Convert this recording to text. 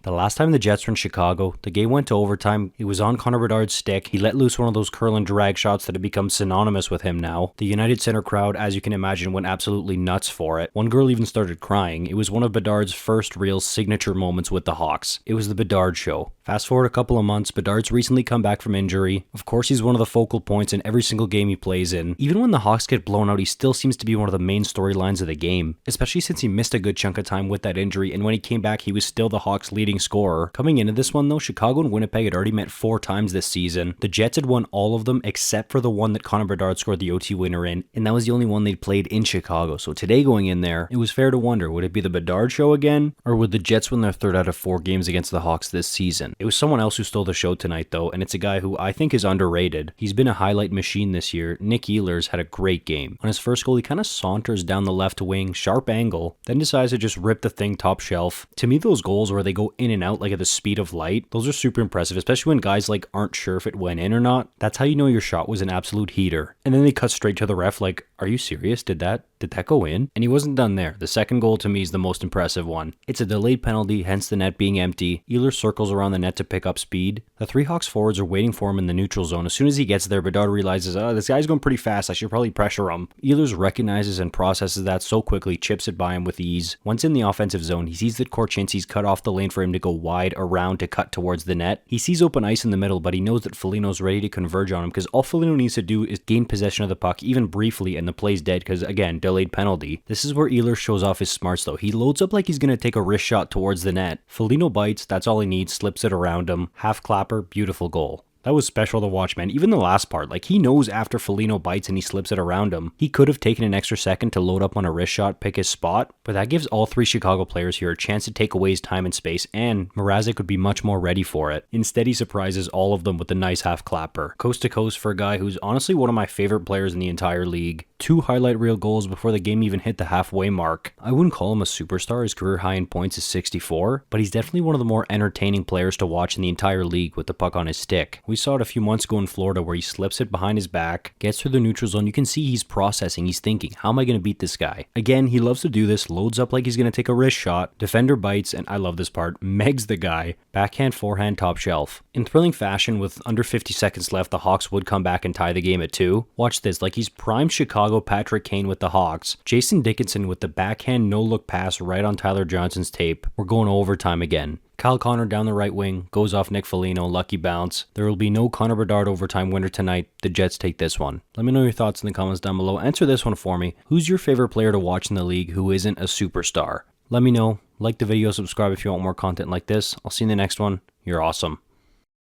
The last time the Jets were in Chicago, the game went to overtime. It was on Connor Bedard's stick. He let loose one of those curl and drag shots that have become synonymous with him now. The United Center crowd, as you can imagine, went absolutely nuts for it. One girl even started crying. It was one of Bedard's first real signature moments with the Hawks. It was the Bedard show. Fast forward a couple of months, Bedard's recently come back from injury. Of course, he's one of the focal points in every single game he plays in. Even when the Hawks get blown out, he still seems to be one of the main storylines of the game, especially since he missed a good chunk of time with that injury, and when he came back, he was still the Hawks' leading scorer. Coming into this one though, Chicago and Winnipeg had already met 4 times this season. The Jets had won all of them except for the one that Connor Bedard scored the OT winner in, and that was the only one they'd played in Chicago. So today going in there, it was fair to wonder, would it be the Bedard show again, or would the Jets win their 3rd out of 4 games against the Hawks this season? It was someone else who stole the show tonight though, and it's a guy who I think is underrated. He's been a highlight machine this year. Nick Ehlers had a great game. On his first goal, he kind of saunters down the left wing, sharp angle, then decides to just rip the thing top shelf. To me, those goals where they go in and out like at the speed of light, those are super impressive, especially when guys like aren't sure if it went in or not. That's how you know your shot was an absolute heater. And then they cut straight to the ref like, are you serious? Did that go in? And he wasn't done there. The second goal to me is the most impressive one. It's a delayed penalty, hence the net being empty. Ehlers circles around the net to pick up speed. The 3 Hawks forwards are waiting for him in the neutral zone. As soon as he gets there, Bedard realizes, this guy's going pretty fast. I should probably pressure him. Ehlers recognizes and processes that so quickly, chips it by him with ease. Once in the offensive zone, he sees that Korchinski's cut off the lane for him to go wide around to cut towards the net. He sees open ice in the middle, but he knows that Foligno's ready to converge on him because all Foligno needs to do is gain possession of the puck, even briefly, and the play's dead because, again, delayed penalty. This is where Ehlers shows off his smarts though. He loads up like he's going to take a wrist shot towards the net. Foligno bites, that's all he needs, slips it around him. Half clapper, beautiful goal. That was special to watch, man. Even the last part, like he knows after Foligno bites and he slips it around him, he could have taken an extra second to load up on a wrist shot, pick his spot, but that gives all 3 Chicago players here a chance to take away his time and space, and Mrazek would be much more ready for it. Instead, he surprises all of them with a nice half clapper. Coast to coast for a guy who's honestly one of my favorite players in the entire league. 2 highlight reel goals before the game even hit the halfway mark. I wouldn't call him a superstar. His career high in points is 64, but he's definitely one of the more entertaining players to watch in the entire league with the puck on his stick. We saw it a few months ago in Florida where he slips it behind his back, gets through the neutral zone. You can see he's processing, he's thinking, how am I going to beat this guy? Again, he loves to do this, loads up like he's going to take a wrist shot, defender bites, and I love this part, megs the guy, backhand, forehand, top shelf. In thrilling fashion, with under 50 seconds left, the Hawks would come back and tie the game at 2. Watch this, like he's prime Chicago Patrick Kane with the Hawks. Jason Dickinson with the backhand no-look pass right on Tyler Johnson's tape. We're going overtime again. Kyle Connor down the right wing, goes off Nick Foligno, lucky bounce. There will be no Connor Bedard overtime winner tonight. The Jets take this one. Let me know your thoughts in the comments down below. Answer this one for me. Who's your favorite player to watch in the league who isn't a superstar? Let me know. Like the video, subscribe if you want more content like this. I'll see you in the next one. You're awesome.